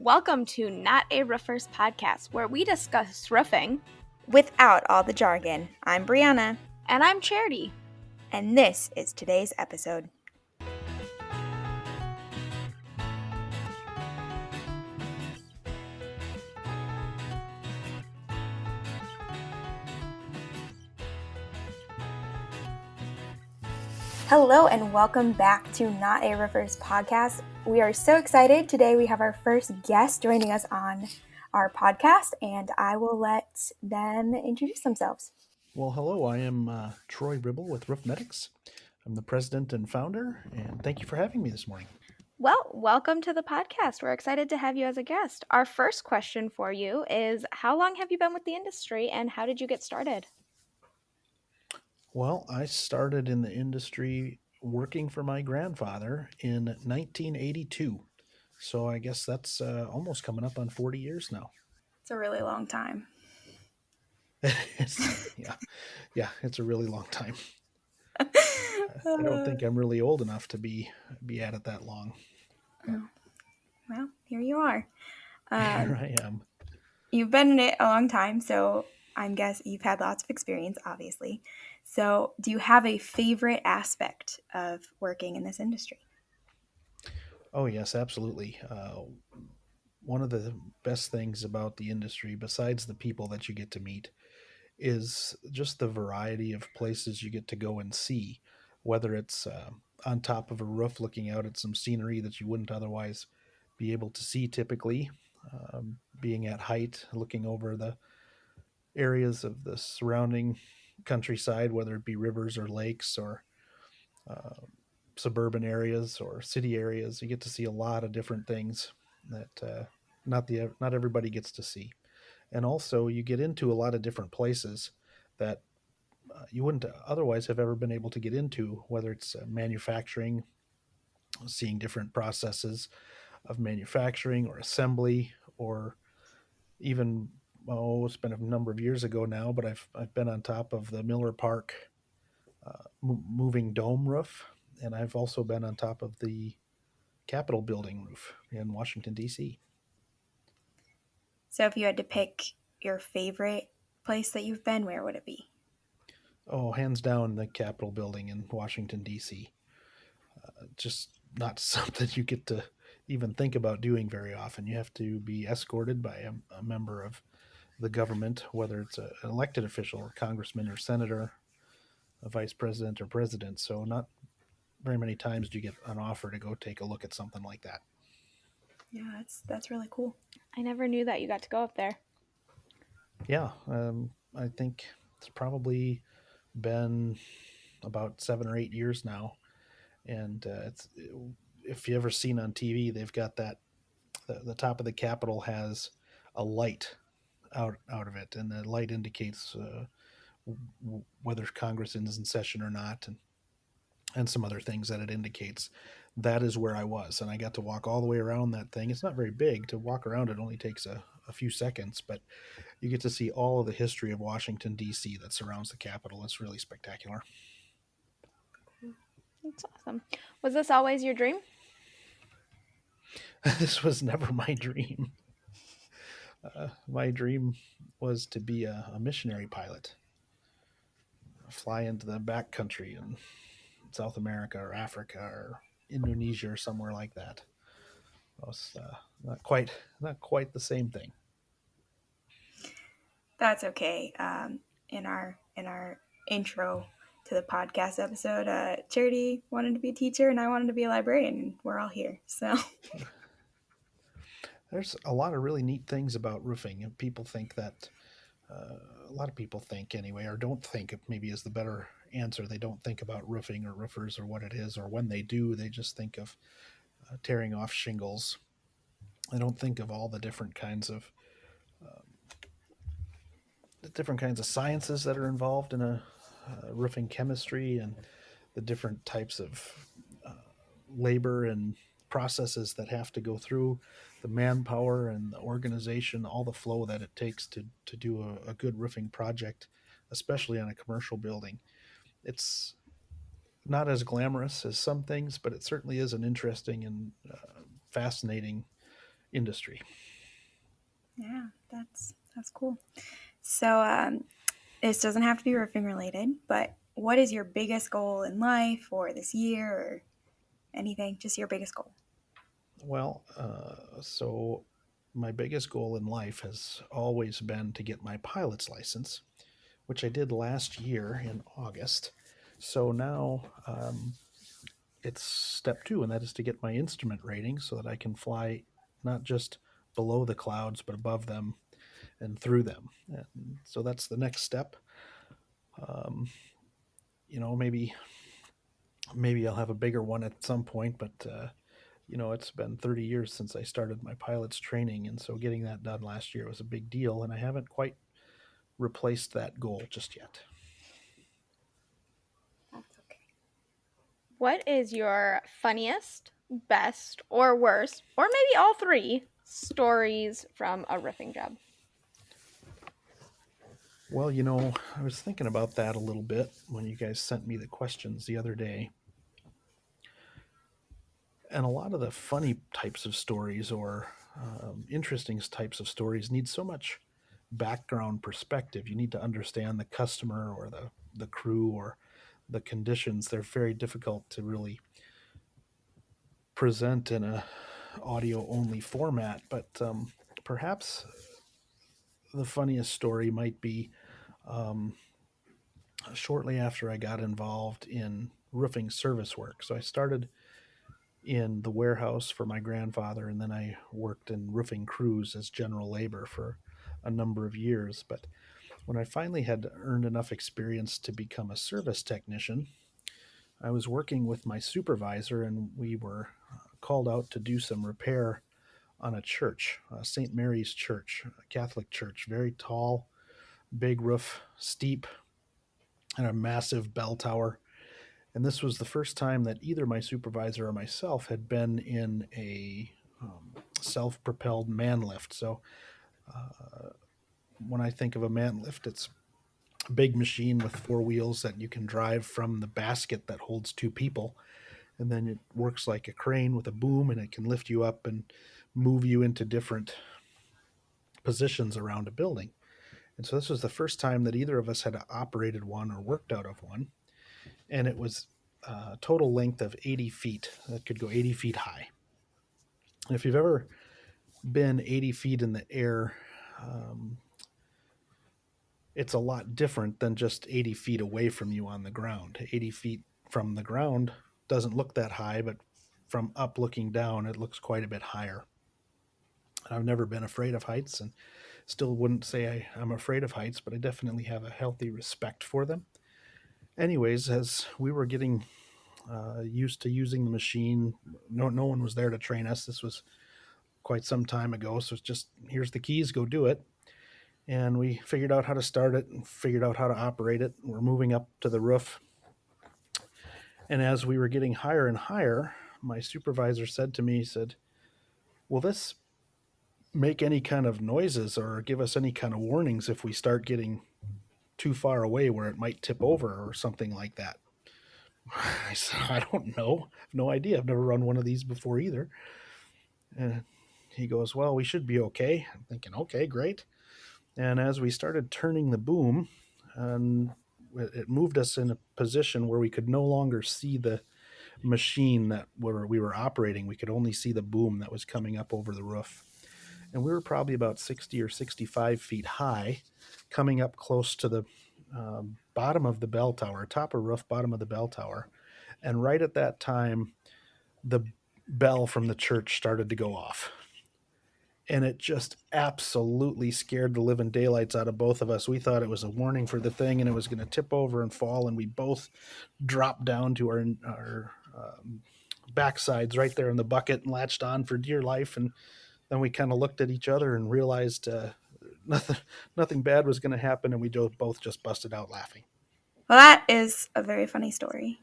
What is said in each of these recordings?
Welcome to Not a Roofers podcast, where we discuss roofing. Without all the jargon. I'm Brianna. And I'm Charity. And this is today's episode. Hello and welcome back to Not a Roofers podcast. We are so excited. Today we have our first guest joining us on our podcast, and I will let them introduce themselves. Well, hello, I am Troy Ribble with Roof Medics. I'm the president and founder, and thank you for having me this morning. Well, welcome to the podcast. We're excited to have you as a guest. Our first question for you is, how long have you been with the industry and how did you get started? Well, I started in the industry working for my grandfather in 1982. So I guess that's almost coming up on 40 years now. It's a really long time. Yeah, it's a really long time. I don't think I'm really old enough to be at it that long. Well, here you are. Here I am. You've been in it a long time, so I guess you've had lots of experience, obviously. So do you have a favorite aspect of working in this industry? Oh, yes, absolutely. One of the best things about the industry, besides the people that you get to meet, is just the variety of places you get to go and see, whether it's on top of a roof looking out at some scenery that you wouldn't otherwise be able to see typically, being at height, looking over the areas of the surrounding countryside, whether it be rivers or lakes or uh, suburban areas or city areas. You get to see a lot of different things that not everybody gets to see. And also, you get into a lot of different places that you wouldn't otherwise have ever been able to get into, whether it's manufacturing, seeing different processes of manufacturing or assembly, or even, it's been a number of years ago now, but I've been on top of the Miller Park moving dome roof, and I've also been on top of the Capitol building roof in Washington, D.C. So if you had to pick your favorite place that you've been, where would it be? Oh, hands down, the Capitol building in Washington, D.C. Just not something you get to even think about doing very often. You have to be escorted by a member of the government, whether it's an elected official, a congressman or senator, a vice president or president. So not very many times do you get an offer to go take a look at something like that. Yeah, that's really cool. I never knew that you got to go up there. Yeah, I think it's probably been about 7 or 8 years now, and it's if you ever seen on TV, they've got that the top of the Capitol has a light out of it, and the light indicates whether Congress is in session or not, and some other things that it indicates. That is where I was, and I got to walk all the way around that thing. It's not very big. To walk around it only takes a few seconds, but you get to see all of the history of Washington, D.C. that surrounds the Capitol. It's really spectacular. That's awesome. Was this always your dream? This was never my dream. My dream was to be a missionary pilot, fly into the back country in South America or Africa or Indonesia or somewhere like that. It was not quite the same thing. That's okay. In our intro to the podcast episode, Charity wanted to be a teacher and I wanted to be a librarian, and we're all here. So There's a lot of really neat things about roofing, and people think that a lot of people think anyway, or don't think, maybe is the better answer. They don't think about roofing or roofers or what it is, or when they do, they just think of tearing off shingles. They don't think of all the different kinds of sciences that are involved in a roofing chemistry, and the different types of uh, labor and processes that have to go through, the manpower and the organization, all the flow that it takes to do a good roofing project, especially on a commercial building. It's not as glamorous as some things, but it certainly is an interesting and fascinating industry. Yeah, that's cool. So this doesn't have to be roofing related, but what is your biggest goal in life or this year or anything? Just your biggest goal. Well, so my biggest goal in life has always been to get my pilot's license, which I did last year in August. So now it's step two, and that is to get my instrument rating so that I can fly not just below the clouds, but above them and through them. And so that's the next step. Um, maybe I'll have a bigger one at some point, but it's been 30 years since I started my pilot's training, and so getting that done last year was a big deal, and I haven't quite replaced that goal just yet. That's okay. What is your funniest, best, or worst, or maybe all three stories from a roofing job? Well, I was thinking about that a little bit when you guys sent me the questions the other day. And a lot of the funny types of stories or interesting types of stories need so much background perspective. You need to understand the customer or the crew or the conditions. They're very difficult to really present in a audio only format. But perhaps the funniest story might be um, shortly after I got involved in roofing service work. So I started in the warehouse for my grandfather, and then I worked in roofing crews as general labor for a number of years. But when I finally had earned enough experience to become a service technician, I was working with my supervisor, and we were called out to do some repair on a church, St. Mary's Church, a Catholic church, very tall, big roof, steep, and a massive bell tower. And this was the first time that either my supervisor or myself had been in a self propelled man lift. So when I think of a man lift, it's a big machine with four wheels that you can drive from the basket that holds two people. And then it works like a crane with a boom, and it can lift you up and move you into different positions around a building. And so this was the first time that either of us had operated one or worked out of one. And it was a total length of 80 feet. That could go 80 feet high. And if you've ever been 80 feet in the air, um, it's a lot different than just 80 feet away from you on the ground. 80 feet from the ground doesn't look that high, but from up looking down, it looks quite a bit higher. I've never been afraid of heights and still wouldn't say I'm afraid of heights, but I definitely have a healthy respect for them. Anyways, as we were getting used to using the machine, no one was there to train us. This was quite some time ago, so it's just here's the keys, go do it. And we figured out how to start it and figured out how to operate it. We're moving up to the roof. And as we were getting higher and higher, my supervisor said to me, he said, will this make any kind of noises or give us any kind of warnings if we start getting too far away where it might tip over or something like that? I said, I don't know. I have no idea. I've never run one of these before either. And he goes, well, we should be okay. I'm thinking, okay, great. And as we started turning the boom, and it moved us in a position where we could no longer see the machine that we were operating. We could only see the boom that was coming up over the roof. And we were probably about 60 or 65 feet high, coming up close to the bottom of the bell tower, top of roof, bottom of the bell tower. And right at that time, the bell from the church started to go off. And it just absolutely scared the living daylights out of both of us. We thought it was a warning for the thing and it was going to tip over and fall. And we both dropped down to our backsides right there in the bucket and latched on for dear life. And then we kind of looked at each other and realized nothing bad was going to happen. And we both just busted out laughing. Well, that is a very funny story.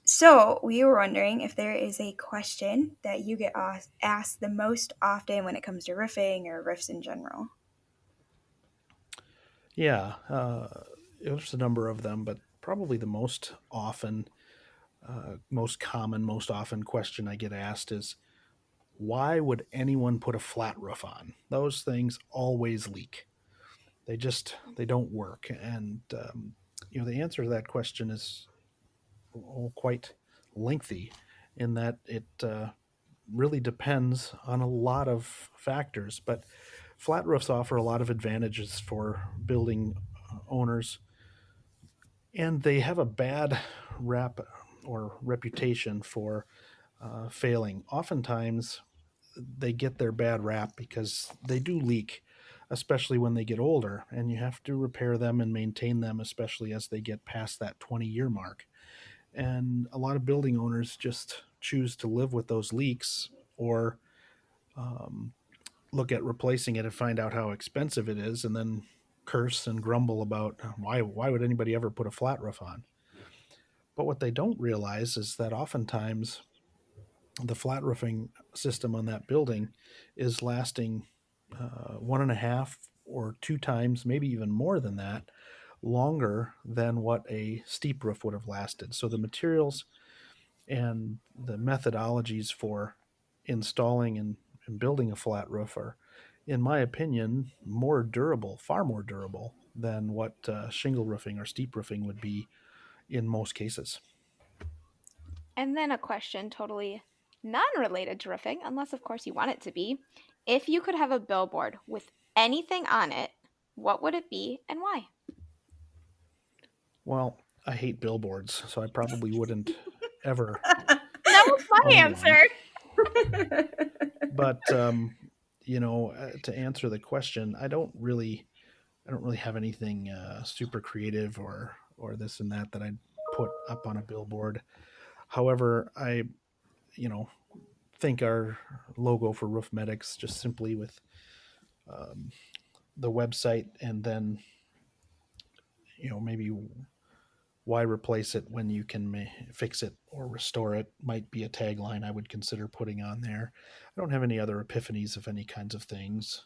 So, we were wondering if there is a question that you get asked the most often when it comes to roofing or roofs in general. Yeah, there's a number of them, but probably the most often, most common, most often question I get asked is, why would anyone put a flat roof on? Those things always leak. They don't work. And the answer to that question is quite lengthy, in that it really depends on a lot of factors. But flat roofs offer a lot of advantages for building owners, and they have a bad rap or reputation for failing. Oftentimes, they get their bad rap because they do leak, especially when they get older, and you have to repair them and maintain them, especially as they get past that 20-year mark. And a lot of building owners just choose to live with those leaks, or um, look at replacing it and find out how expensive it is, and then curse and grumble about why would anybody ever put a flat roof on. But what they don't realize is that oftentimes the flat roofing system on that building is lasting 1.5 or 2 times, maybe even more than that, longer than what a steep roof would have lasted. So the materials and the methodologies for installing and building a flat roof are, in my opinion, more durable, far more durable than what shingle roofing or steep roofing would be in most cases. And then a question totally non-related to roofing, unless of course you want it to be. If you could have a billboard with anything on it, what would it be and why? Well, I hate billboards, so I probably wouldn't ever That was my own one. answer. But to answer the question, I don't really have anything super creative or this and that I'd put up on a billboard. However, I you know think our logo for Roof Medics, just simply with um, the website, and then maybe why replace it when you can fix it or restore it, might be a tagline I would consider putting on there. I don't have any other epiphanies of any kinds of things,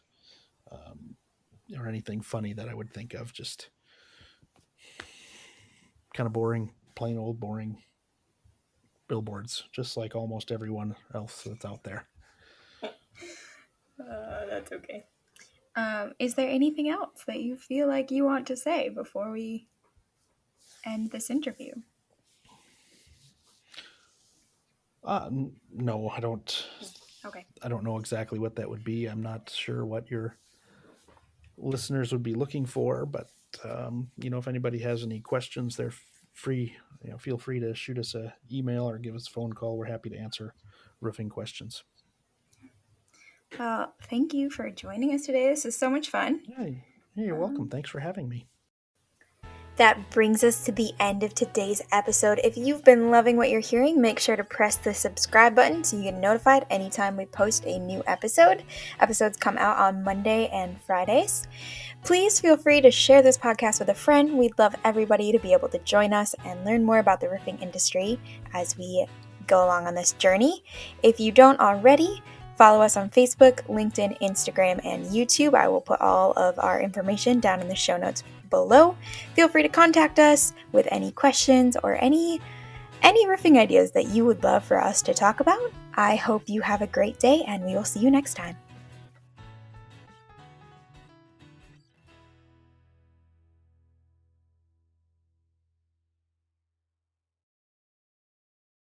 um, or anything funny that I would think of. Just kind of boring, plain old boring billboards, just like almost everyone else that's out there. That's okay. Is there anything else that you feel like you want to say before we end this interview? No, I don't. Okay. I don't know exactly what that would be. I'm not sure what your listeners would be looking for, but if anybody has any questions, they're free. Feel free to shoot us an email or give us a phone call. We're happy to answer roofing questions. Thank you for joining us today. This is so much fun. Yeah, you're welcome. Thanks for having me. That brings us to the end of today's episode. If you've been loving what you're hearing, make sure to press the subscribe button so you get notified anytime we post a new episode. Episodes come out on Monday and Fridays. Please feel free to share this podcast with a friend. We'd love everybody to be able to join us and learn more about the roofing industry as we go along on this journey. If you don't already, follow us on Facebook, LinkedIn, Instagram, and YouTube. I will put all of our information down in the show notes below. Feel free to contact us with any questions or any roofing ideas that you would love for us to talk about. I hope you have a great day, and we will see you next time.